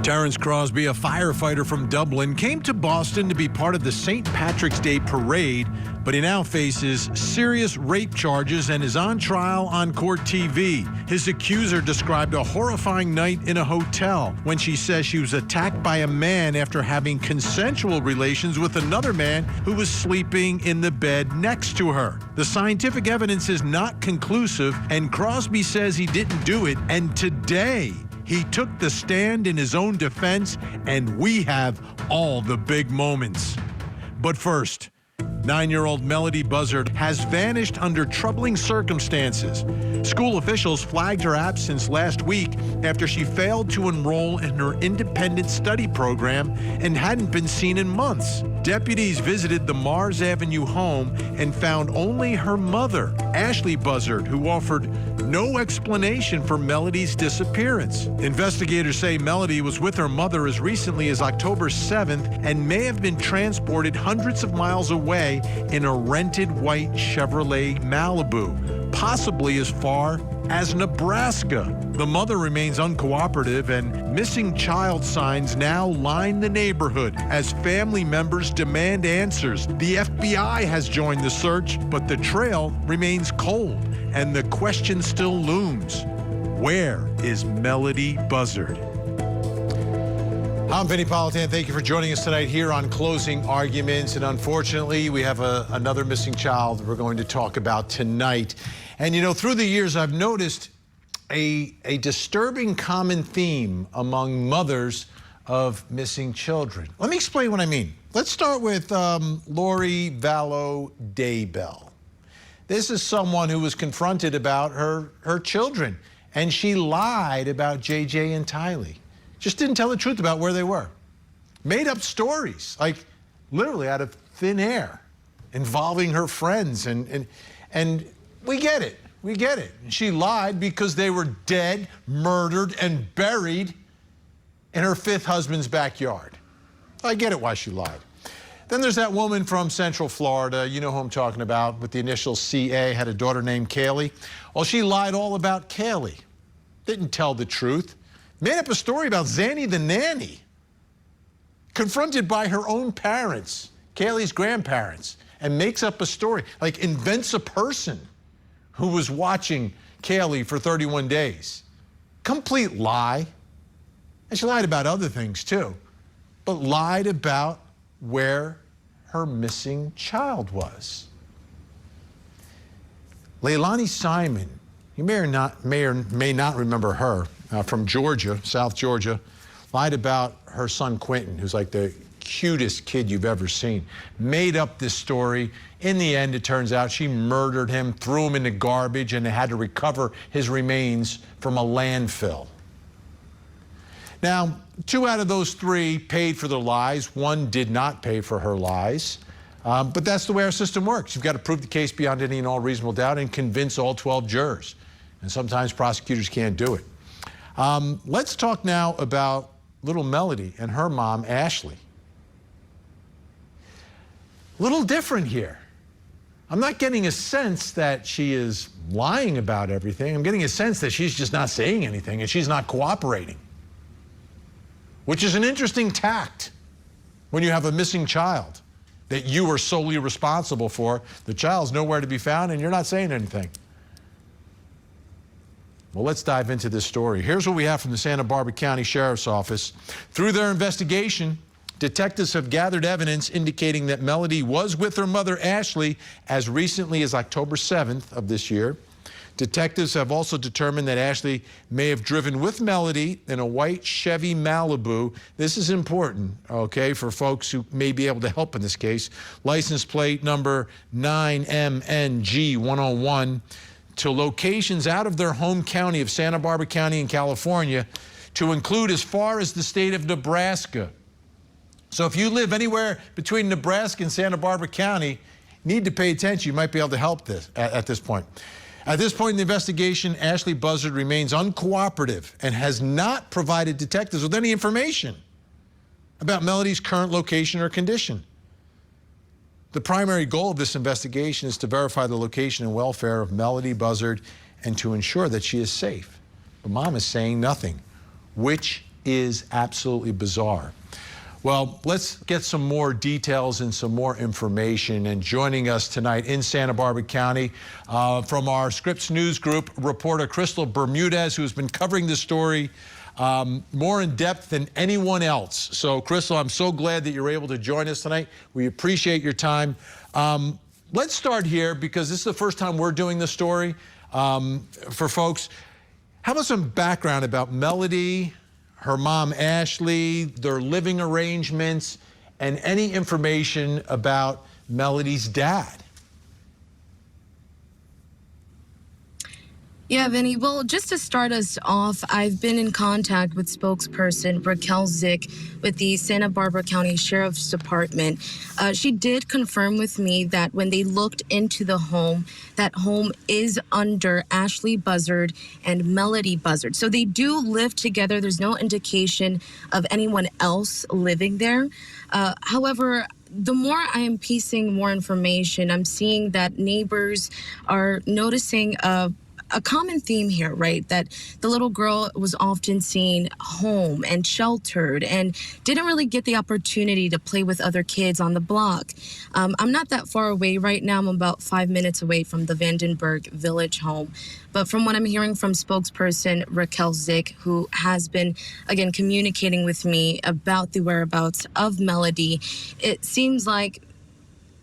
Terence Crosbie, a firefighter from Dublin, came to Boston to be part of the St. Patrick's Day parade, but he now faces serious rape charges and is on trial on court TV. His accuser described a horrifying night in a hotel when she says she was attacked by a man after having consensual relations with another man who was sleeping in the bed next to her. The scientific evidence is not conclusive, and Crosby says he didn't do it, and today he took the stand in his own defense, and we have all the big moments. But first, 9-year-old Melodee Buzzard has vanished under troubling circumstances. School officials flagged her absence last week after she failed to enroll in her independent study program and hadn't been seen in months. Deputies visited the Mars Avenue home and found only her mother, Ashlee Buzzard, who offered no explanation for Melodee's disappearance. Investigators say Melodee was with her mother as recently as October 7th and may have been transported hundreds of miles away in a rented white Chevrolet Malibu, possibly as far as Nebraska. The mother remains uncooperative, and missing child signs now line the neighborhood as family members demand answers. The FBI has joined the search, but the trail remains cold, and the question still looms. Where is Melodee Buzzard? I'm Vinnie Politan. Thank you for joining us tonight here on Closing Arguments. And unfortunately, we have another missing child we're going to talk about tonight. And you know, through the years, I've noticed a disturbing common theme among mothers of missing children. Let me explain what I mean. Let's start with Lori Vallow Daybell. This is someone who was confronted about her children, and she lied about JJ and Tylee. Just didn't tell the truth about where they were. Made up stories, like literally out of thin air, involving her friends. And we get it. We get it. She lied because they were dead, murdered, and buried in her fifth husband's backyard. I get it why she lied. Then there's that woman from Central Florida, you know who I'm talking about, with the initial CA, had a daughter named Kaylee. Well, she lied all about Kaylee. Didn't tell the truth. Made up a story about Zanny the nanny. Confronted by her own parents, Kaylee's grandparents, and makes up a story, like invents a person who was watching Kaylee for 31 days. Complete lie. And she lied about other things too, but lied about where her missing child was. Leilani Simon, you may or may not remember her, from Georgia, South Georgia, lied about her son Quentin, who's like the cutest kid you've ever seen. Made up this story. In the end, it turns out she murdered him, threw him in the garbage, and they had to recover his remains from a landfill. Now, 2 out of those 3 paid for their lies. 1 did not pay for her lies. But that's the way our system works. You've got to prove the case beyond any and all reasonable doubt and convince all 12 jurors. And sometimes prosecutors can't do it. Let's talk now about little Melodee and her mom, Ashlee. A little different here. I'm not getting a sense that she is lying about everything. I'm getting a sense that she's just not saying anything and she's not cooperating, which is an interesting tact when you have a missing child that you are solely responsible for. The child's nowhere to be found and you're not saying anything. Well, let's dive into this story. Here's what we have from the Santa Barbara County Sheriff's Office. Through their investigation, detectives have gathered evidence indicating that Melodee was with her mother, Ashlee, as recently as October 7th of this year. Detectives have also determined that Ashlee may have driven with Melodee in a white Chevy Malibu. This is important, okay, for folks who may be able to help in this case. License plate number 9MNG101. To locations out of their home county of Santa Barbara County in California, to include as far as the state of Nebraska. So if you live anywhere between Nebraska and Santa Barbara County, you need to pay attention. You might be able to help this at this point. At this point in the investigation, Ashlee Buzzard remains uncooperative and has not provided detectives with any information about Melodee's current location or condition. The primary goal of this investigation is to verify the location and welfare of Melodee Buzzard and to ensure that she is safe. But Mom is saying nothing. Which is absolutely bizarre. Well, let's get some more details and some more information. And joining us tonight in Santa Barbara County from our Scripps News Group, reporter Crystal Bermudez, who's been covering this story more in depth than anyone else. So, Crystal, I'm so glad that you're able to join us tonight. We appreciate your time. Let's start here because this is the first time we're doing this story for folks. How about some background about Melodee, her mom Ashlee, their living arrangements, and any information about Melodee's dad? Yeah, Vinny. Well, just to start us off, I've been in contact with spokesperson Raquel Zick with the Santa Barbara County Sheriff's Department. She did confirm with me that when they looked into the home, that home is under Ashlee Buzzard and Melodee Buzzard. So they do live together. There's no indication of anyone else living there. However, the more I am piecing more information, I'm seeing that neighbors are noticing a common theme here, right? That the little girl was often seen home and sheltered and didn't really get the opportunity to play with other kids on the block. I'm not that far away right now. I'm about 5 minutes away from the Vandenberg Village home. But from what I'm hearing from spokesperson Raquel Zick, who has been, again, communicating with me about the whereabouts of Melodee, it seems like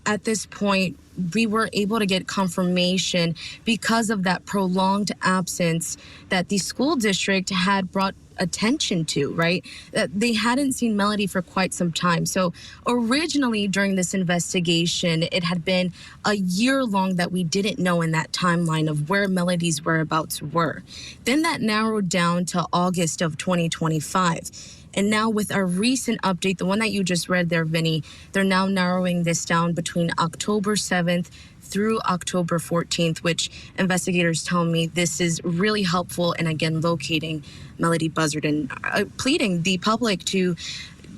at this point, we were able to get confirmation because of that prolonged absence that the school district had brought attention to, right? That they hadn't seen Melodee for quite some time. So originally during this investigation, it had been a year long that we didn't know in that timeline of where Melodee's whereabouts were. Then that narrowed down to August of 2025. And now with our recent update, the one that you just read there, Vinny, they're now narrowing this down between October 7th through October 14th, which investigators tell me this is really helpful in, again, locating Melodee Buzzard and pleading the public to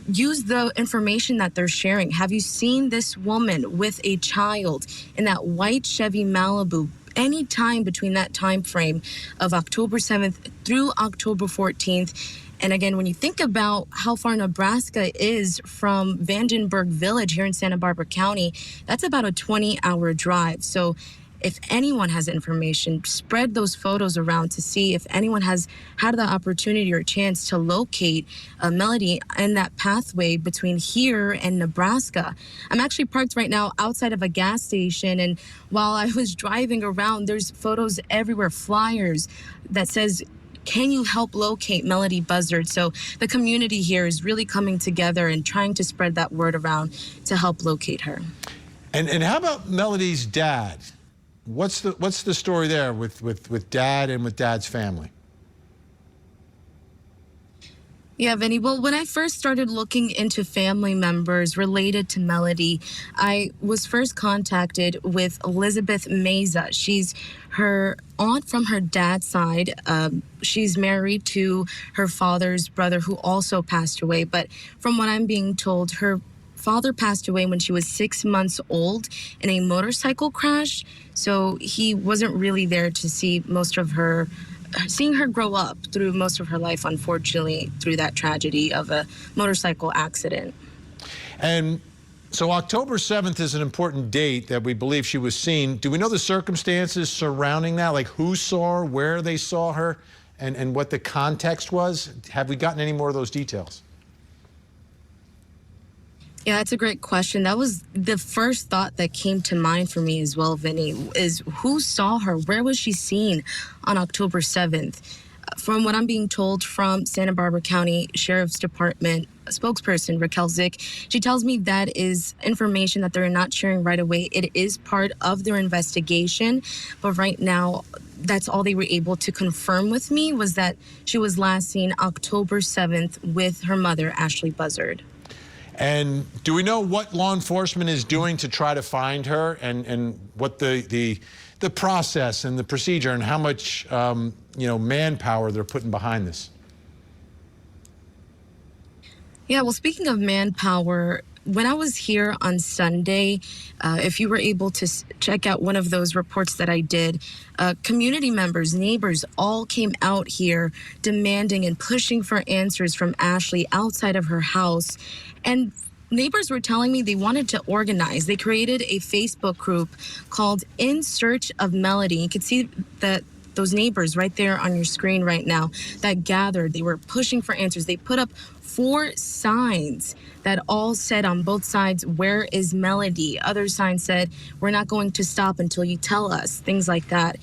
use the information that they're sharing. Have you seen this woman with a child in that white Chevy Malibu any time between that time frame of October 7th through October 14th? And again, when you think about how far Nebraska is from Vandenberg Village here in Santa Barbara County, that's about a 20-hour drive. So if anyone has information, spread those photos around to see if anyone has had the opportunity or chance to locate Melodee in that pathway between here and Nebraska. I'm actually parked right now outside of a gas station, and while I was driving around, there's photos everywhere, flyers that says, "Can you help locate Melodee Buzzard?" So the community here is really coming together and trying to spread that word around to help locate her. And how about Melodee's dad? What's the story there with dad and with dad's family? Yeah, Vinny. Well, when I first started looking into family members related to Melodee, I was first contacted with Elizabeth Meza. She's her aunt from her dad's side. She's married to her father's brother, who also passed away. But from what I'm being told, her father passed away when she was 6 months old in a motorcycle crash. So he wasn't really there to see seeing her grow up through most of her life, unfortunately, through that tragedy of a motorcycle accident. And so October 7th is an important date that we believe she was seen. Do we know the circumstances surrounding that? Like who saw her, where they saw her, and what the context was? Have we gotten any more of those details? Yeah, that's a great question. That was the first thought that came to mind for me as well, Vinny, is who saw her? Where was she seen on October 7th? From what I'm being told from Santa Barbara County Sheriff's Department spokesperson Raquel Zick, she tells me that is information that they're not sharing right away. It is part of their investigation, but right now, that's all they were able to confirm with me was that she was last seen October 7th with her mother, Ashlee Buzzard. And do we know what law enforcement is doing to try to find her, and what the process and the procedure and how much manpower they're putting behind this? Yeah, well, speaking of manpower, when I was here on Sunday, if you were able to check out one of those reports that I did, community members, neighbors all came out here demanding and pushing for answers from Ashlee outside of her house. And neighbors were telling me they wanted to organize. They created a Facebook group called In Search of Melodee. You can see that those neighbors right there on your screen right now that gathered. They were pushing for answers. They put up 4 signs that all said on both sides, "Where is Melodee?" Other signs said, "We're not going to stop until you tell us," things like that.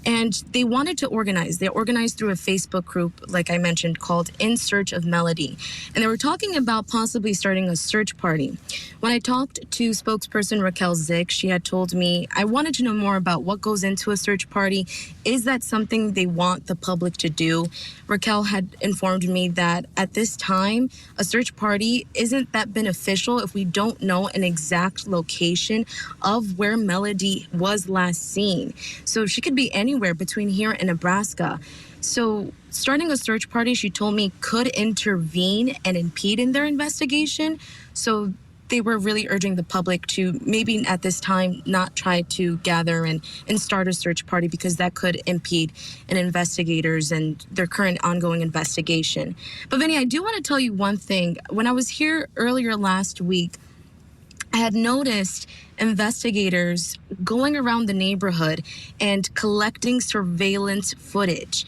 And they wanted to organize. They organized through a Facebook group, like I mentioned, called In Search of Melodee. And they were talking about possibly starting a search party. When I talked to spokesperson Raquel Zick, she had told me, I wanted to know more about what goes into a search party. Is that something they want the public to do? Raquel had informed me that at this time, a search party isn't that beneficial if we don't know an exact location of where Melodee was last seen. So she could be anywhere between here and Nebraska. So starting a search party, she told me, could intervene and impede in their investigation. So they were really urging the public to maybe at this time not try to gather and start a search party because that could impede in investigators and their current ongoing investigation. But Vinnie, I do want to tell you one thing. When I was here earlier last week, I had noticed investigators going around the neighborhood and collecting surveillance footage,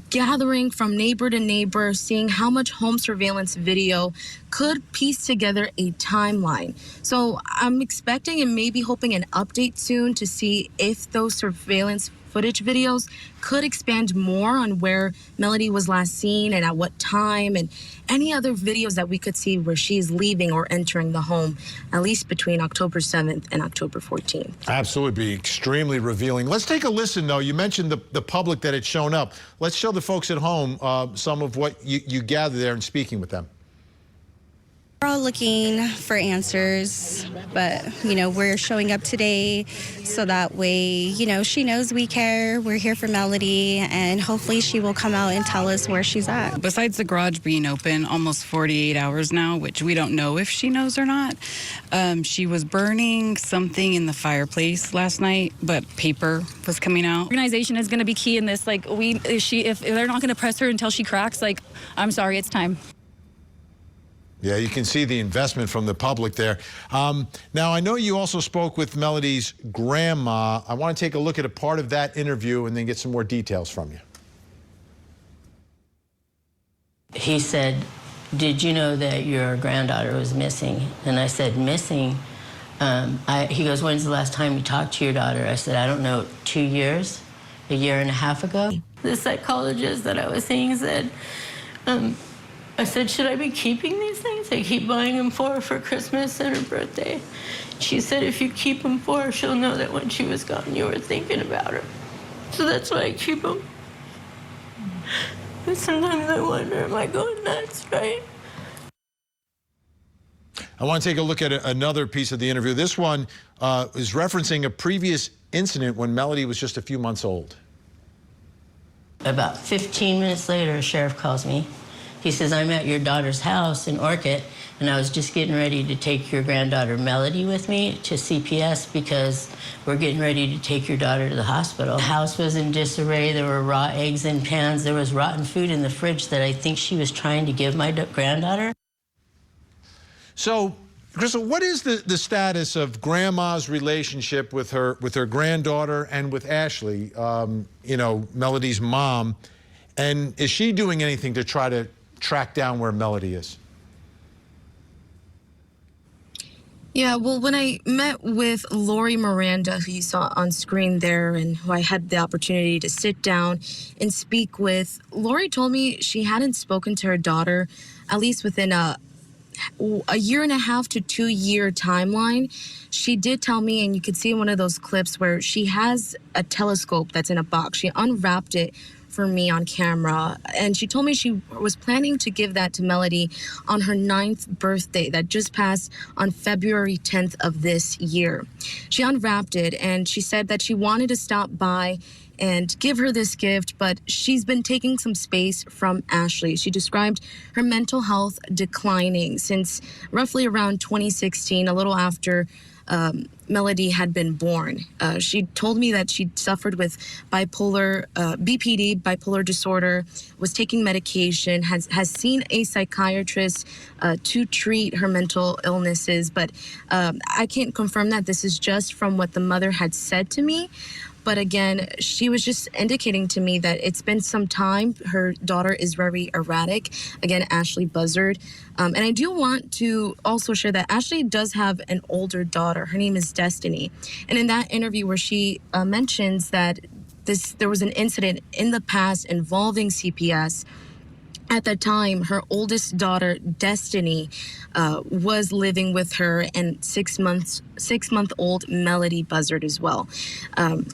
gathering from neighbor to neighbor, seeing how much home surveillance video could piece together a timeline. So I'm expecting and maybe hoping an update soon to see if those surveillance footage videos could expand more on where Melodee was last seen and at what time, and any other videos that we could see where she is leaving or entering the home, at least between October 7th and October 14th. Absolutely, be extremely revealing. Let's take a listen, though. You mentioned the public that had shown up. Let's show the folks at home some of what you gathered there and speaking with them. We're all looking for answers, but, we're showing up today so that way, she knows we care. We're here for Melodee, and hopefully she will come out and tell us where she's at. Besides the garage being open almost 48 hours now, which we don't know if she knows or not, she was burning something in the fireplace last night, but paper was coming out. Organization is going to be key in this. If they're not going to press her until she cracks, I'm sorry, it's time. Yeah, you can see the investment from the public there. Now, I know you also spoke with Melodee's grandma. I want to take a look at a part of that interview and then get some more details from you. He said, "Did you know that your granddaughter was missing?" And I said, "Missing?" He goes, "When's the last time you talked to your daughter?" I said, "I don't know, 2 years, a year and a half ago." The psychologist that I was seeing said, I said, "Should I be keeping these things? I keep buying them for her for Christmas and her birthday." She said, "If you keep them for her, she'll know that when she was gone, you were thinking about her. So that's why I keep them." And sometimes I wonder, am I going nuts, right? I want to take a look at another piece of the interview. This one is referencing a previous incident when Melodee was just a few months old. About 15 minutes later, a sheriff calls me. He says, "I'm at your daughter's house in Orchid, and I was just getting ready to take your granddaughter Melodee with me to CPS because we're getting ready to take your daughter to the hospital." The house was in disarray. There were raw eggs in pans. There was rotten food in the fridge that I think she was trying to give my granddaughter. So, Crystal, what is the status of Grandma's relationship with her granddaughter and with Ashlee, Melodee's mom? And is she doing anything to try to track down where Melodee is? Yeah, well, when I met with Lori Miranda, who you saw on screen there, and who I had the opportunity to sit down and speak with, Lori told me she hadn't spoken to her daughter, at least within a 1.5 to 2 year timeline. She did tell me, and you could see in one of those clips where she has a telescope that's in a box. She unwrapped it for me on camera, and she told me she was planning to give that to Melodee on her 9th birthday that just passed on February 10th of this year. She unwrapped it, and she said that she wanted to stop by and give her this gift, but she's been taking some space from Ashlee. She described her mental health declining since roughly around 2016, a little after Melodee had been born. She told me that she suffered with bipolar, BPD, bipolar disorder, was taking medication, has seen a psychiatrist to treat her mental illnesses, but I can't confirm that. This is just from what the mother had said to me. But again, she was just indicating to me that it's been some time. Her daughter is very erratic. Again, Ashlee Buzzard. And I do want to also share that Ashlee does have an older daughter. Her name is Destiny. And in that interview where she mentions that there was an incident in the past involving CPS, at that time, her oldest daughter, Destiny, was living with her, and 6-month-old Melodee Buzzard as well.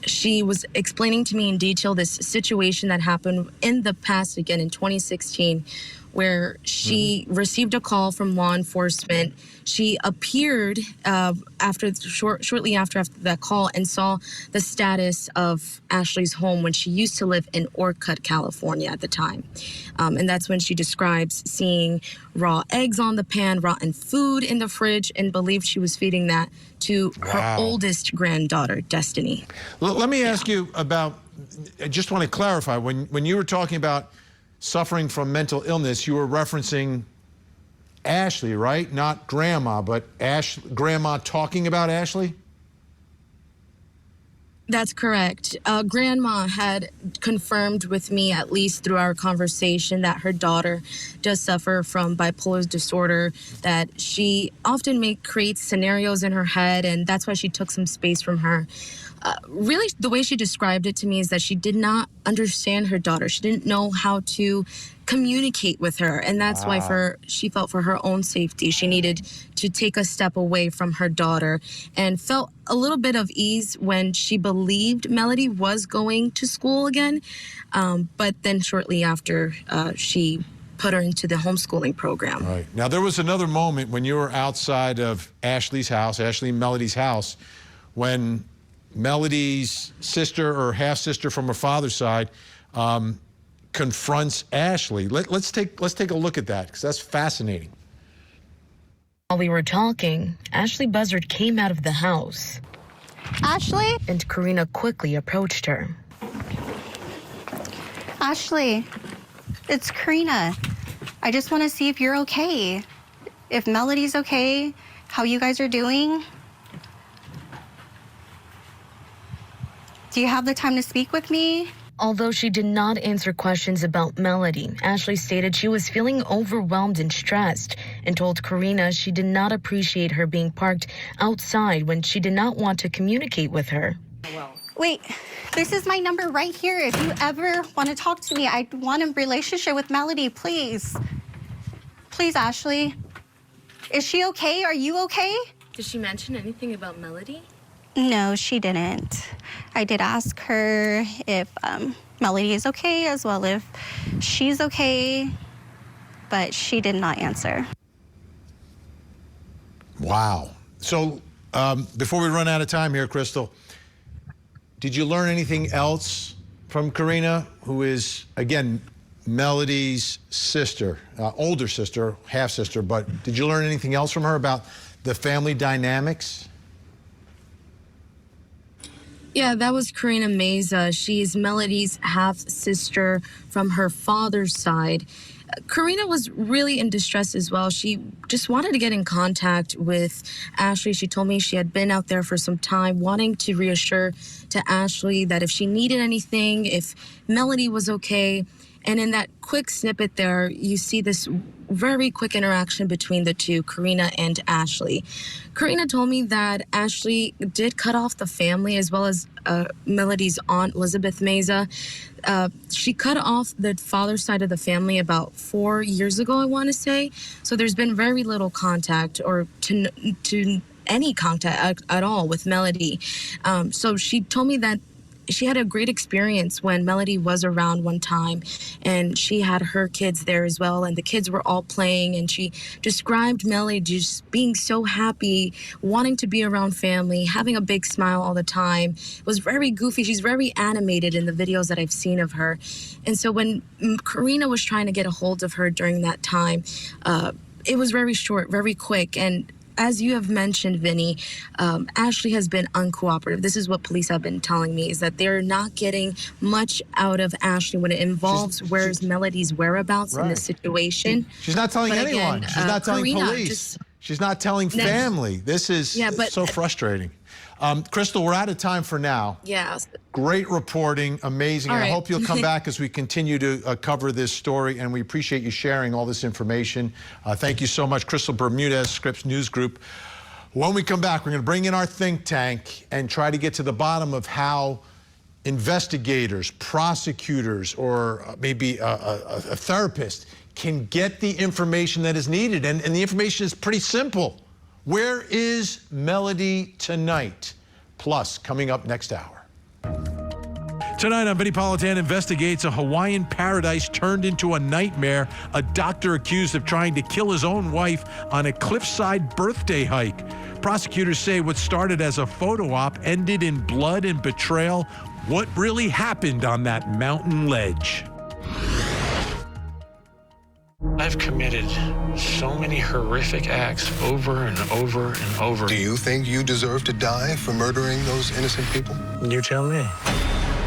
She was explaining to me in detail this situation that happened in the past, again in 2016, where she received a call from law enforcement. She appeared shortly after that call and saw the status of Ashlee's home when she used to live in Orcutt, California at the time. And that's when she describes seeing raw eggs on the pan, rotten food in the fridge, and believed she was feeding that to her oldest granddaughter, Destiny. Let me ask you about, I just want to clarify, when you were talking about suffering from mental illness, you were referencing Ashlee, right? Not grandma, but grandma talking about Ashlee? That's correct. Grandma had confirmed with me, at least through our conversation, that her daughter does suffer from bipolar disorder, that she often creates scenarios in her head, and that's why she took some space from her. Really, the way she described it to me is that she did not understand her daughter. She didn't know how to communicate with her, and that's why she felt for her own safety, she needed to take a step away from her daughter, and felt a little bit of ease when she believed Melodee was going to school again, but then shortly after, she put her into the homeschooling program. Right. Now, there was another moment when you were outside of Ashlee's house, Ashlee and Melodee's house, when Melodee's sister or half-sister from her father's side confronts Ashlee. Let's take a look at that, because that's fascinating. While we were talking, Ashlee Buzzard came out of the house. Ashlee? And Karina quickly approached her. Ashlee, it's Karina. I just want to see if you're okay. If Melodee's okay, how you guys are doing. Do you have the time to speak with me? Although she did not answer questions about Melodee, Ashlee stated she was feeling overwhelmed and stressed, and told Karina she did not appreciate her being parked outside when she did not want to communicate with her. Wait, this is my number right here. If you ever want to talk to me, I want a relationship with Melodee, please. Please, Ashlee. Is she okay? Are you okay? Did she mention anything about Melodee? No, she didn't. I did ask her if Melodee is okay, as well if she's okay, but she did not answer. Wow. So before we run out of time here, Crystal, did you learn anything else from Karina, who is, again, Melodee's sister, older sister, half-sister, but did you learn anything else from her about the family dynamics? Yeah, that was Karina Meza. She's Melodee's half-sister from her father's side. Karina was really in distress as well. She just wanted to get in contact with Ashlee. She told me she had been out there for some time, wanting to reassure to Ashlee that if she needed anything, if Melodee was okay. And in that quick snippet there, you see this very quick interaction between the two, Karina and Ashlee. Karina told me that Ashlee did cut off the family, as well as Melodee's aunt, Elizabeth Meza. She cut off the father's side of the family about 4 years ago, I want to say. So there's been very little contact, or to any contact at all with Melodee. So she told me that she had a great experience when Melodee was around one time, and she had her kids there as well, and the kids were all playing, and she described Melodee just being so happy, wanting to be around family, having a big smile all the time. It was very goofy. She's very animated in the videos that I've seen of her. And so when Karina was trying to get a hold of her during that time, it was very short, very quick. And as you have mentioned, Vinnie, Ashlee has been uncooperative. This is what police have been telling me, is that they're not getting much out of Ashlee when it involves where's Melodee's whereabouts in this situation. She's not telling anyone. She's not telling Karina police. She's not telling family. This is so frustrating. Crystal, we're out of time for now. Yeah. Great reporting, amazing. Right. I hope you'll come back as we continue to cover this story, and we appreciate you sharing all this information. Thank you so much, Crystal Bermudez, Scripps News Group. When we come back, we're going to bring in our think tank and try to get to the bottom of how investigators, prosecutors, or maybe a therapist can get the information that is needed. And the information is pretty simple. Where is Melodee tonight? Plus, coming up next hour. Tonight on Vinnie Politan investigates a Hawaiian paradise turned into a nightmare. A doctor accused of trying to kill his own wife on a cliffside birthday hike. Prosecutors say what started as a photo op ended in blood and betrayal. What really happened on that mountain ledge? I've committed so many horrific acts over and over and over. Do you think you deserve to die for murdering those innocent people? You tell me.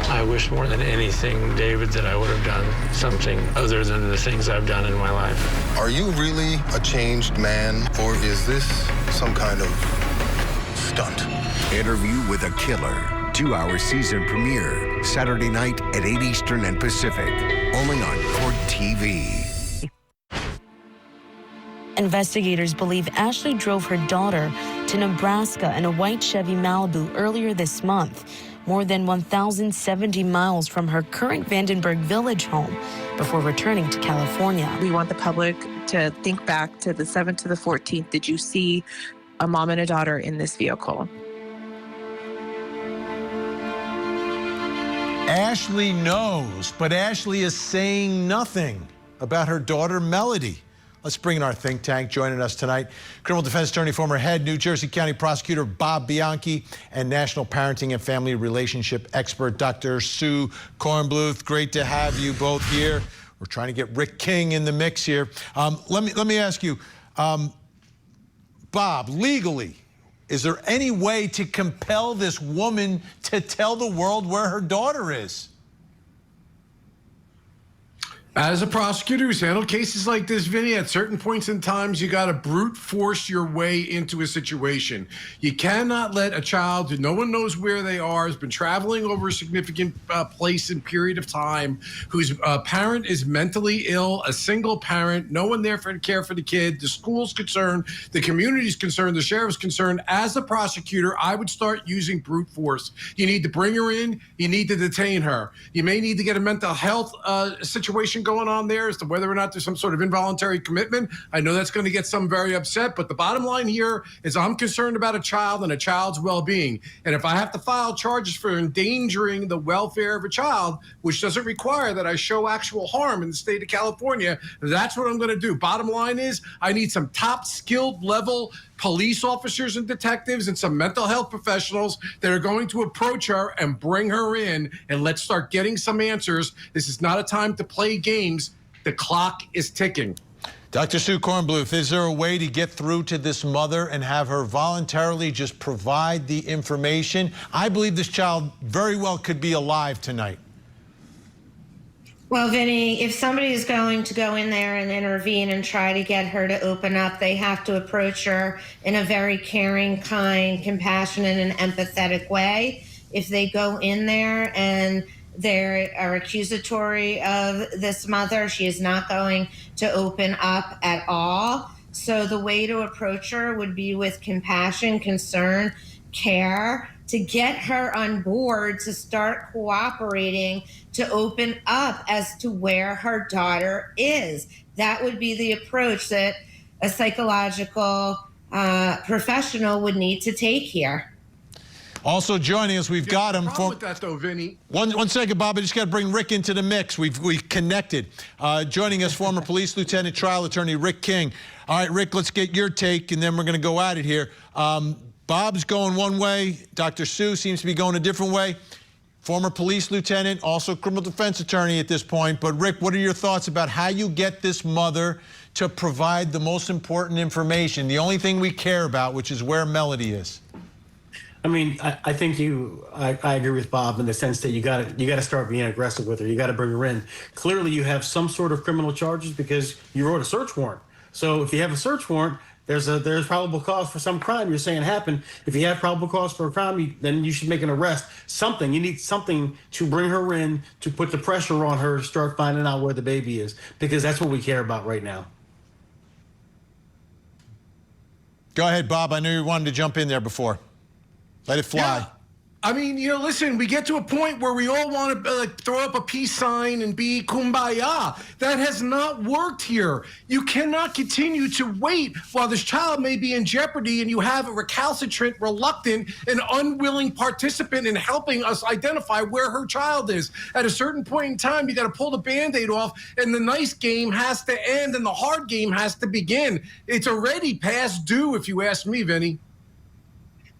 I wish more than anything, David, that I would have done something other than the things I've done in my life. Are you really a changed man, or is this some kind of stunt? Interview with a Killer. 2-hour season premiere. Saturday night at 8 Eastern and Pacific. Only on Court TV. Investigators believe Ashlee drove her daughter to Nebraska in a white Chevy Malibu earlier this month, more than 1,070 miles from her current Vandenberg Village home, before returning to California. We want the public to think back to the 7th to the 14th. Did you see a mom and a daughter in this vehicle? Ashlee knows, but Ashlee is saying nothing about her daughter, Melodee. Let's bring in our think tank. Joining us tonight, criminal defense attorney, former head New Jersey County prosecutor Bob Bianchi, and national parenting and family relationship expert Dr. Sue Kornbluth. Great to have you both here. We're trying to get Rick King in the mix here. Let me ask you, Bob, legally, is there any way to compel this woman to tell the world where her daughter is? As a prosecutor who's handled cases like this, Vinnie, at certain points in times, you got to brute force your way into a situation. You cannot let a child who no one knows where they are, has been traveling over a significant place and period of time, whose parent is mentally ill, a single parent, no one there to care for the kid, the school's concerned, the community's concerned, the sheriff's concerned. As a prosecutor, I would start using brute force. You need to bring her in. You need to detain her. You may need to get a mental health situation going on there as to whether or not there's some sort of involuntary commitment. I know that's going to get some very upset, but the bottom line here is I'm concerned about a child and a child's well-being. And if I have to file charges for endangering the welfare of a child, which doesn't require that I show actual harm in the state of California, that's what I'm going to do. Bottom line is I need some top skilled level police officers and detectives and some mental health professionals that are going to approach her and bring her in, and let's start getting some answers. This is not a time to play games. The clock is ticking. Dr. Sue Kornbluth, is there a way to get through to this mother and have her voluntarily just provide the information? I believe this child very well could be alive tonight. Well, Vinnie, if somebody is going to go in there and intervene and try to get her to open up, they have to approach her in a very caring, kind, compassionate, and empathetic way. If they go in there and they are accusatory of this mother, she is not going to open up at all. So the way to approach her would be with compassion, concern, care, to get her on board to start cooperating, to open up as to where her daughter is. That would be the approach that a psychological professional would need to take here. Also joining us, we've got him. Problem with that though, Vinny. One second, Bob. I just got to bring Rick into the mix. We've connected. Joining us, former police lieutenant, trial attorney Rick King. All right, Rick, let's get your take, and then we're going to go at it here. Bob's going one way. Dr. Sue seems to be going a different way. Former police lieutenant, also criminal defense attorney at this point. But Rick, what are your thoughts about how you get this mother to provide the most important information, the only thing we care about, which is where Melodee is? I mean, I think I agree with Bob in the sense that you got to start being aggressive with her. You got to bring her in. Clearly, you have some sort of criminal charges because you wrote a search warrant. So if you have a search warrant, there's probable cause for some crime you're saying happened. If you have probable cause for a crime, then you should make an arrest. Something. You need something to bring her in, to put the pressure on her to start finding out where the baby is, because that's what we care about right now. Go ahead, Bob. I knew you wanted to jump in there before. Let it fly. Yeah. I mean, listen, we get to a point where we all want to throw up a peace sign and be kumbaya. That has not worked here. You cannot continue to wait while this child may be in jeopardy and you have a recalcitrant, reluctant, and unwilling participant in helping us identify where her child is. At a certain point in time, you got to pull the Band-Aid off, and the nice game has to end and the hard game has to begin. It's already past due, if you ask me, Vinny.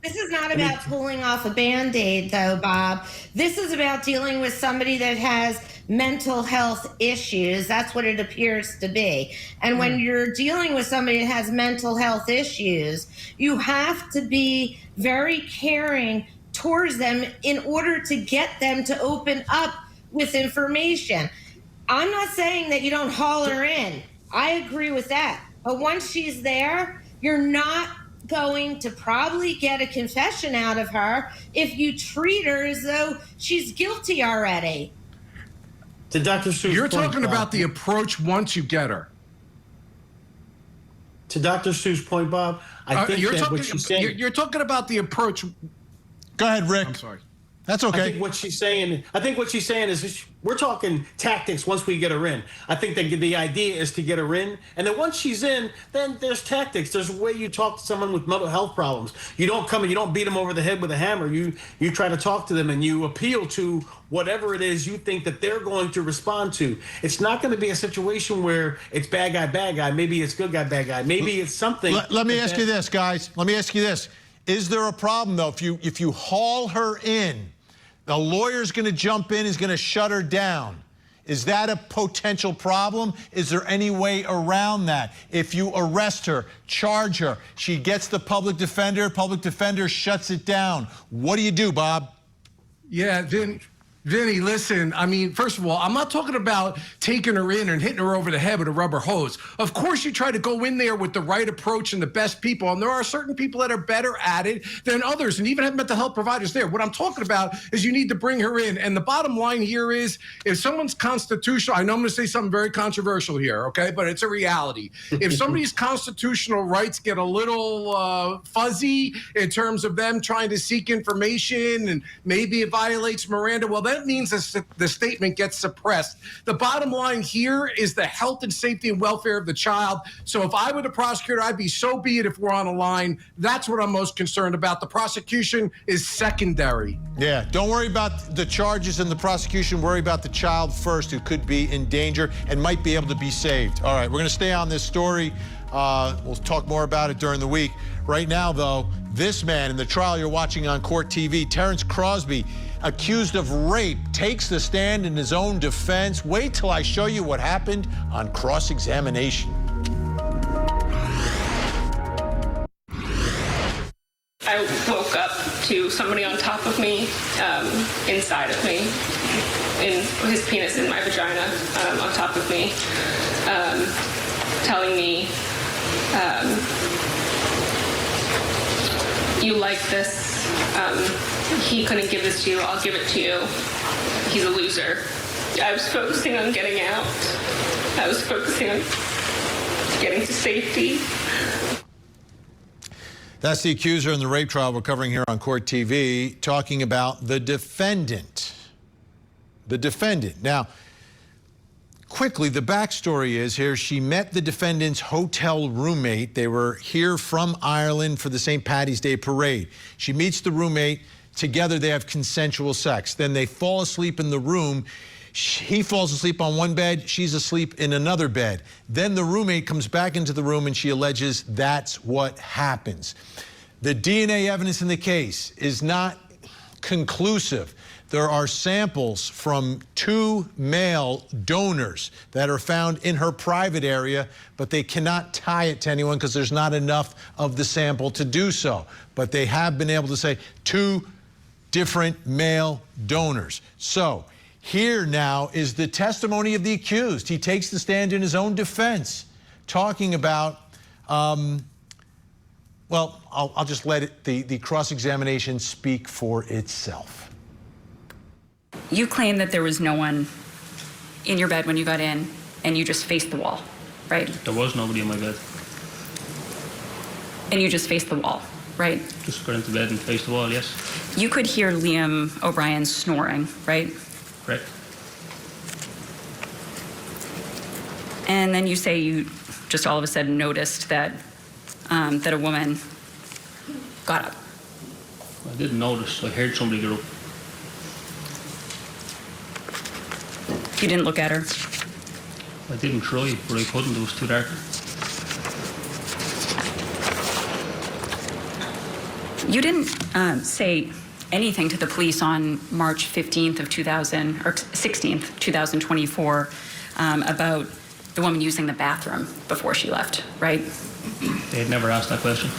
This is not about pulling off a Band-Aid, though, Bob. This is about dealing with somebody that has mental health issues. That's what it appears to be. And when you're dealing with somebody that has mental health issues, you have to be very caring towards them in order to get them to open up with information. I'm not saying that you don't haul her in. I agree with that. But once she's there, you're not going to probably get a confession out of her if you treat her as though she's guilty already. To Dr. Seuss' You're point, talking Bob, about the approach once you get her. To Dr. Seuss' point, Bob, I think that what she's saying. You're talking about the approach. Go ahead, Rick. I'm sorry. That's okay. I think what she's saying is we're talking tactics once we get her in. I think that the idea is to get her in, and then once she's in, then there's tactics. There's a way you talk to someone with mental health problems. You don't come and you don't beat them over the head with a hammer. You try to talk to them and you appeal to whatever it is you think that they're going to respond to. It's not going to be a situation where it's bad guy. Maybe it's good guy, bad guy. Maybe it's something. Let me ask you this, guys. Let me ask you this. Is there a problem, though, if you haul her in, the lawyer's going to jump in, is going to shut her down? Is that a potential problem? Is there any way around that? If you arrest her, charge her, she gets the public defender shuts it down. What do you do, Bob? Yeah, Vinny, listen, I mean, first of all, I'm not talking about taking her in and hitting her over the head with a rubber hose. Of course, you try to go in there with the right approach and the best people, and there are certain people that are better at it than others, and even have mental health providers there. What I'm talking about is you need to bring her in, and the bottom line here is if someone's constitutional, I know I'm going to say something very controversial here, okay, but it's a reality. If somebody's constitutional rights get a little fuzzy in terms of them trying to seek information and maybe it violates Miranda, well, that means the statement gets suppressed. The bottom line here is the health and safety and welfare of the child. So if I were the prosecutor, I'd be so be it if we're on a line. That's what I'm most concerned about. The prosecution is secondary. Yeah, don't worry about the charges and the prosecution. Worry about the child first, who could be in danger and might be able to be saved. All right, we're going to stay on this story. We'll talk more about it during the week. Right now, though, this man in the trial you're watching on Court TV, Terence Crosbie, accused of rape, takes the stand in his own defense. Wait till I show you what happened on cross-examination. I woke up to somebody on top of me, inside of me, in his penis in my vagina, on top of me, telling me, you like this, he couldn't give this to you, I'll give it to you, he's a loser. I was focusing on getting out. I was focusing on getting to safety. That's the accuser in the rape trial we're covering here on Court TV, talking about the defendant. The defendant. Now, quickly, the backstory is here, she met the defendant's hotel roommate. They were here from Ireland for the St. Paddy's Day parade. She meets the roommate, together they have consensual sex. Then they fall asleep in the room. He falls asleep on one bed, she's asleep in another bed. Then the roommate comes back into the room and she alleges that's what happens. The DNA evidence in the case is not conclusive. There are samples from 2 male donors that are found in her private area, but they cannot tie it to anyone because there's not enough of the sample to do so. But they have been able to say 2 different male donors. So here now is the testimony of the accused. He takes the stand in his own defense, talking about, well, I'll just let the cross-examination speak for itself. You claim that there was no one in your bed when you got in, and you just faced the wall, right? There was nobody in my bed. And you just faced the wall, right? Just got into bed and faced the wall, yes. You could hear Liam O'Brien snoring, right? Correct. And then you say you just all of a sudden noticed that that a woman got up. I didn't notice. I heard somebody get up. You didn't look at her? I didn't try, but I couldn't. It was too dark. You didn't say anything to the police on March 15th of 16th, 2024, about the woman using the bathroom before she left, right? They had never asked that question.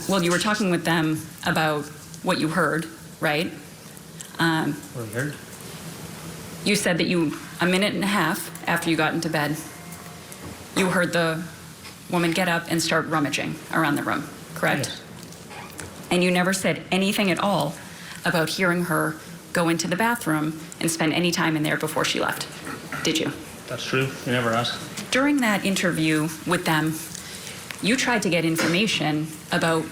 Well, you were talking with them about what you heard, right? What I heard? You said that a minute and a half after you got into bed, you heard the woman get up and start rummaging around the room, correct? Yes. And you never said anything at all about hearing her go into the bathroom and spend any time in there before she left, did you? That's true. They never asked. During that interview with them, you tried to get information about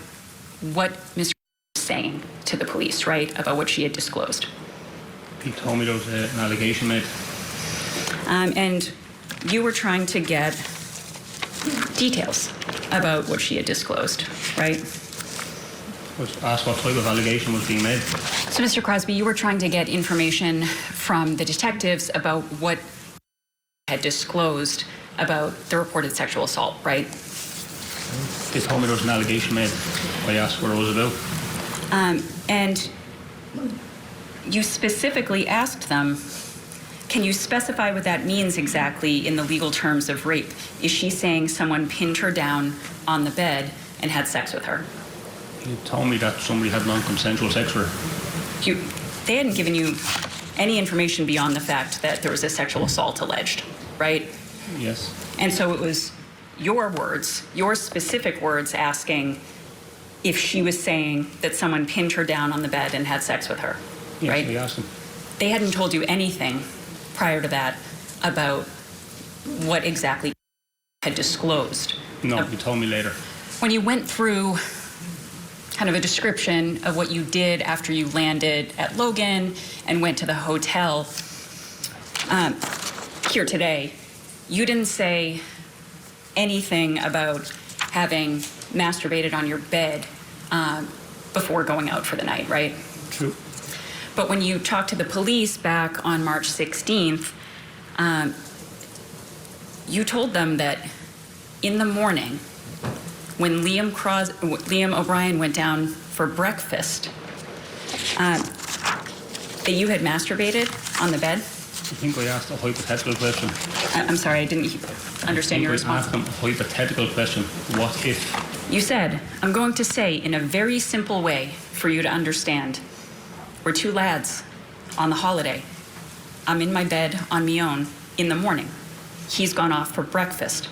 what Ms. was saying to the police, right? About what she had disclosed. He told me there was an allegation made. And you were trying to get details about what she had disclosed, right? I was asked what type of allegation was being made. So, Mr. Crosby, you were trying to get information from the detectives about what had disclosed about the reported sexual assault, right? They told me there was an allegation made. I asked what it was about. And you specifically asked them, can you specify what that means exactly in the legal terms of rape? Is she saying someone pinned her down on the bed and had sex with her? He told me that somebody had non-consensual sex with her. They hadn't given you any information beyond the fact that there was a sexual assault alleged, right? Yes. And so it was your words, your specific words, asking if she was saying that someone pinned her down on the bed and had sex with her, yes, right? We asked them. They hadn't told you anything prior to that about what exactly had disclosed. No, he told me later. When you went through kind of a description of what you did after you landed at Logan and went to the hotel here today, you didn't say anything about having masturbated on your bed before going out for the night, right? True. But when you talked to the police back on March 16th, you told them that in the morning, when Liam O'Brien went down for breakfast, that you had masturbated on the bed? I think I asked a hypothetical question. I'm sorry, I didn't understand your response. I asked them a hypothetical question. What if? You said, I'm going to say in a very simple way for you to understand. We're two lads on the holiday. I'm in my bed on me own in the morning. He's gone off for breakfast.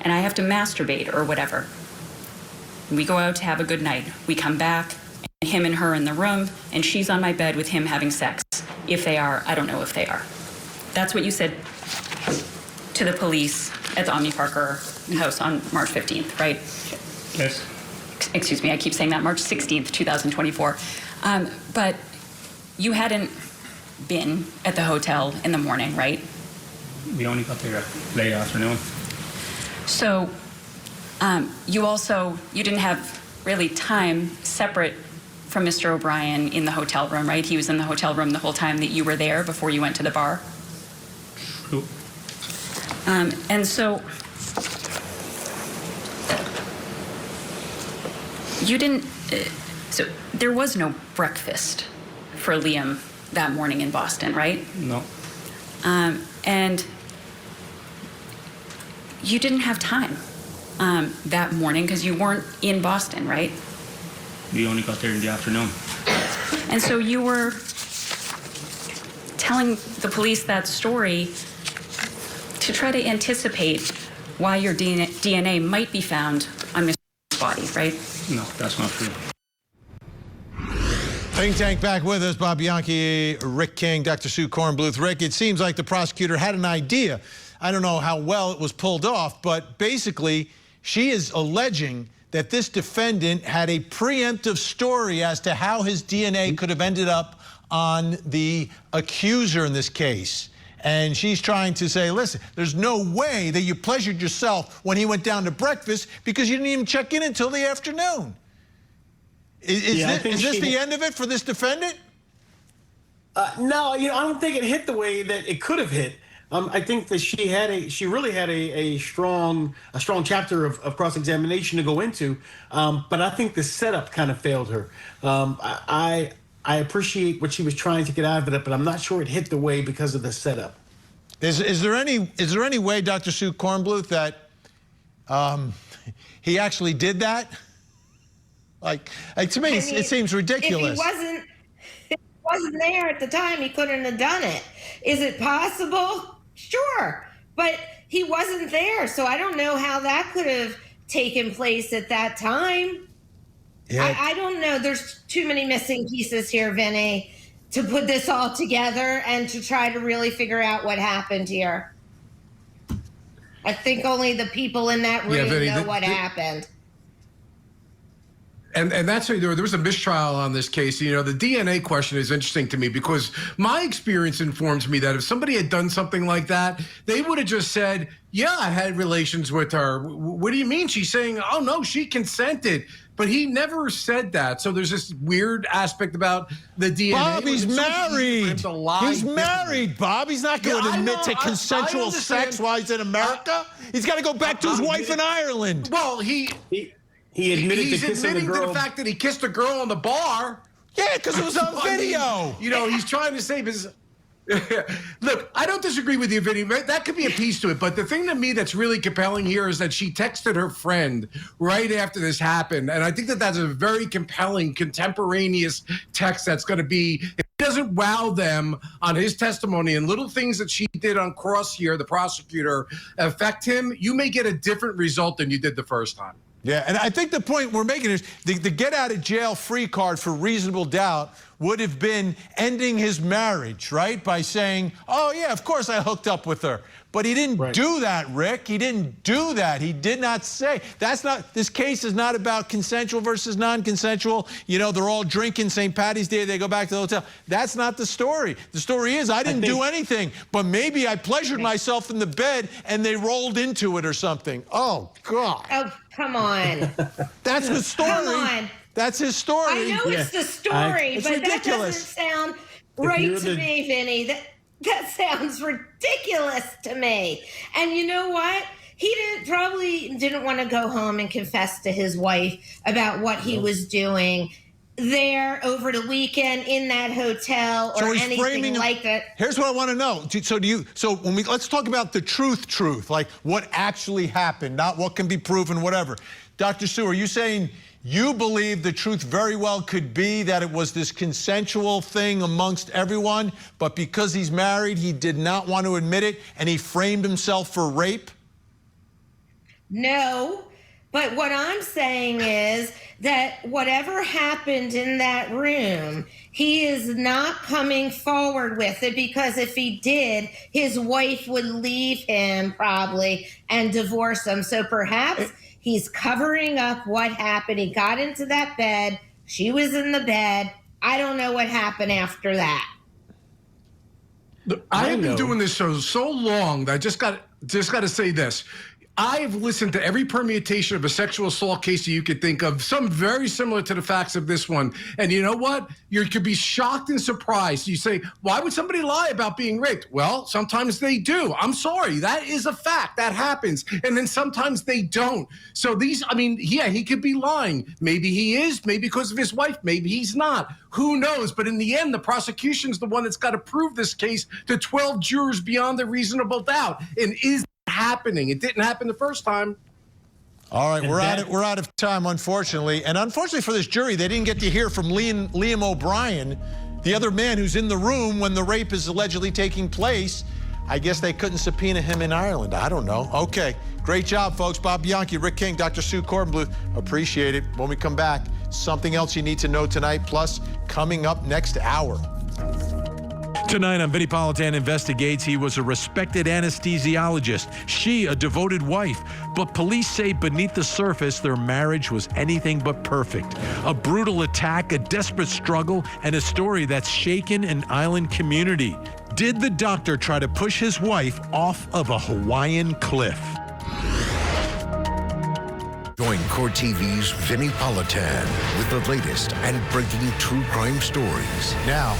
And I have to masturbate or whatever. We go out to have a good night. We come back, and him and her in the room, and she's on my bed with him having sex. If they are, I don't know if they are. That's what you said to the police at the Omni Parker house on March 15th, right? Yes. Excuse me, I keep saying that, March 16th, 2024. But you hadn't been at the hotel in the morning, right? We only got there late afternoon. So you didn't have really time separate from Mr. O'Brien in the hotel room, right? He was in the hotel room the whole time that you were there before you went to the bar. Who? And so you didn't. So there was no breakfast for Liam that morning in Boston, right? No. And you didn't have time that morning because you weren't in Boston, right? We only got there in the afternoon. And so you were telling the police that story to try to anticipate why your DNA might be found on Mr. body, right? No, that's not true. Think Tank back with us. Bob Bianchi, Rick King, Dr. Sue Kornbluth. Rick, it seems like the prosecutor had an idea. I don't know how well it was pulled off, but basically she is alleging that this defendant had a preemptive story as to how his DNA could have ended up on the accuser in this case. And she's trying to say, listen, there's no way that you pleasured yourself when he went down to breakfast because you didn't even check in until the afternoon. Is this the end of it for this defendant? No, I don't think it hit the way that it could have hit. I think that she really had a strong chapter of cross-examination to go into, but I think the setup kind of failed her. I appreciate what she was trying to get out of it, but I'm not sure it hit the way because of the setup. Is there any way, Dr. Sue Kornbluth, that he actually did that? Like to me, it seems ridiculous. If he wasn't there at the time, he couldn't have done it. Is it possible? Sure, but he wasn't there, so I don't know how that could have taken place at that time. Yeah. I don't know. There's too many missing pieces here, Vinny, to put this all together and to try to really figure out what happened here. I think only the people in that room Vinny, know what happened. And that's there was a mistrial on this case. The DNA question is interesting to me because my experience informs me that if somebody had done something like that, they would have just said, yeah, I had relations with her. What do you mean? She's saying, oh, no, she consented. But he never said that. So there's this weird aspect about the DNA. Bob, he's married. He's married, Bob. He's not going to admit to consensual sex while he's in America. He's got to go back to his wife in Ireland. Well, He admitted he's to kissing admitting the girl. to the fact that he kissed a girl in the bar. Yeah, because it was on video. He's trying to save his... Look, I don't disagree with you, Vinny. That could be a piece to it. But the thing to me that's really compelling here is that she texted her friend right after this happened. And I think that that's a very compelling, contemporaneous text that's going to be... If he doesn't wow them on his testimony and little things that she did on cross here, the prosecutor, affect him, you may get a different result than you did the first time. Yeah, and I think the point we're making is the get-out-of-jail-free card for reasonable doubt would have been ending his marriage, right? By saying, oh, yeah, of course I hooked up with her. But he didn't do that, Rick. He didn't do that. He did not say. This case is not about consensual versus non-consensual. They're all drinking St. Patty's Day. They go back to the hotel. That's not the story. The story is I didn't do anything, but maybe I pleasured myself in the bed and they rolled into it or something. Oh, God. Oh, come on. That's the story. Come on. That's his story. I know it's the story, it's but ridiculous. That doesn't sound right to me, Vinny. That sounds ridiculous to me. And you know what? He probably didn't want to go home and confess to his wife about what he was doing there over the weekend in that hotel or anything like that. Here's what I want to know. Let's talk about the truth, like what actually happened, not what can be proven, whatever. Dr. Sue, are you saying you believe the truth very well could be that it was this consensual thing amongst everyone, but because he's married, he did not want to admit it, and he framed himself for rape? No, but what I'm saying is that whatever happened in that room, he is not coming forward with it because if he did, his wife would leave him probably and divorce him. So perhaps he's covering up what happened. He got into that bed. She was in the bed. I don't know what happened after that. I have been doing this show so long that I just got to say this. I've listened to every permutation of a sexual assault case that you could think of, some very similar to the facts of this one. And you know what? You could be shocked and surprised. You say, why would somebody lie about being raped? Well, sometimes they do. I'm sorry. That is a fact. That happens. And then sometimes they don't. So these, I mean, yeah, he could be lying. Maybe he is, maybe because of his wife, maybe he's not. Who knows? But in the end, the prosecution's the one that's got to prove this case to 12 jurors beyond a reasonable doubt. And is that happening? It didn't happen the first time. All right, we're out of time, unfortunately. And unfortunately for this jury, they didn't get to hear from Liam O'Brien, the other man who's in the room when the rape is allegedly taking place. I guess they couldn't subpoena him in Ireland. I don't know. Okay, great job, folks. Bob Bianchi, Rick King, Dr. Sue Kornbluth. Appreciate it. When we come back, something else you need to know tonight, plus coming up next hour. Tonight on Vinnie Politan Investigates, he was a respected anesthesiologist, she a devoted wife. But police say beneath the surface, their marriage was anything but perfect. A brutal attack, a desperate struggle, and a story that's shaken an island community. Did the doctor try to push his wife off of a Hawaiian cliff? Join Court TV's Vinnie Politan with the latest and breaking true crime stories. Now,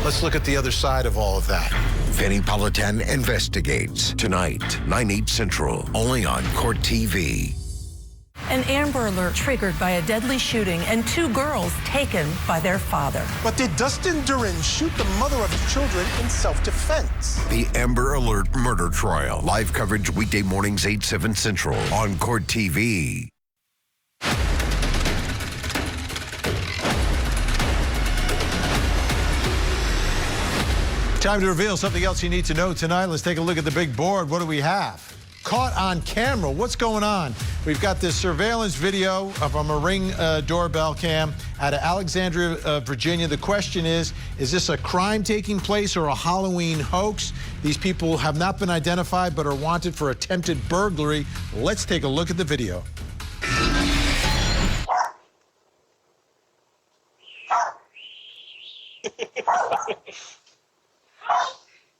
let's look at the other side of all of that. Vinnie Politan Investigates, tonight, 9/8 Central, only on Court TV. An Amber Alert triggered by a deadly shooting and 2 girls taken by their father. But did Dustin Durin shoot the mother of his children in self-defense? The Amber Alert murder trial. Live coverage weekday mornings 8, 7 Central on Court TV. Time to reveal something else you need to know tonight. Let's take a look at the big board. What do we have? Caught on camera. What's going on? We've got this surveillance video from a Ring doorbell cam out of Alexandria, Virginia. The question is this a crime taking place or a Halloween hoax? These people have not been identified but are wanted for attempted burglary. Let's take a look at the video.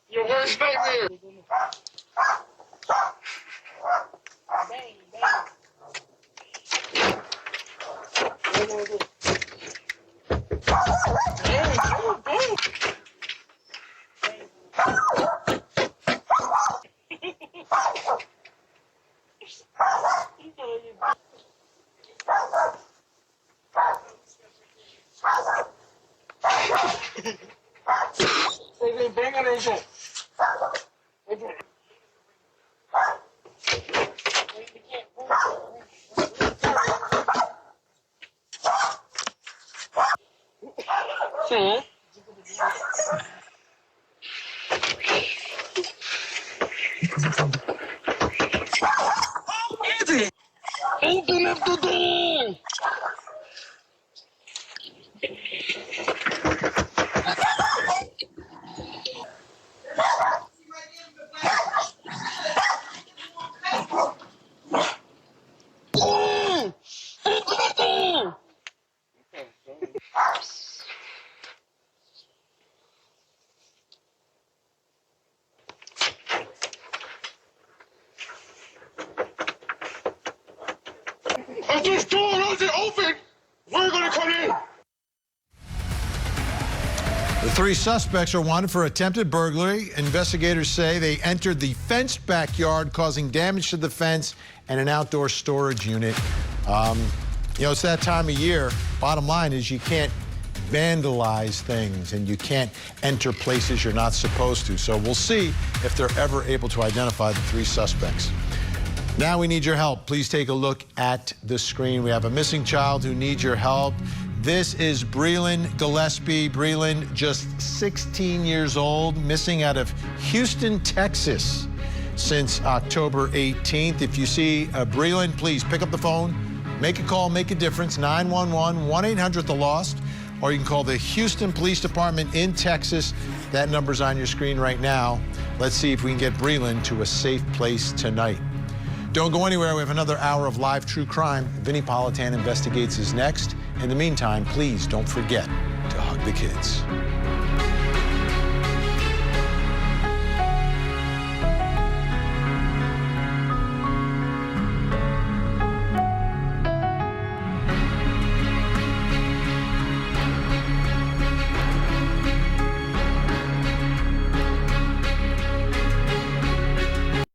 Your worst nightmare. Open up the door! If this door doesn't open, we're gonna come in. The 3 suspects are wanted for attempted burglary. Investigators say they entered the fenced backyard, causing damage to the fence and an outdoor storage unit. You know, it's that time of year. Bottom line is you can't vandalize things and you can't enter places you're not supposed to. So we'll see if they're ever able to identify the 3 suspects. Now we need your help. Please take a look at the screen. We have a missing child who needs your help. This is Breland Gillespie. Breland, just 16 years old, missing out of Houston, Texas since October 18th. If you see Breland, please pick up the phone, make a call, make a difference, 911, 1-800-THE-LOST, or you can call the Houston Police Department in Texas. That number's on your screen right now. Let's see if we can get Breland to a safe place tonight. Don't go anywhere. We have another hour of live true crime. Vinnie Politan Investigates is next. In the meantime, please don't forget to hug the kids.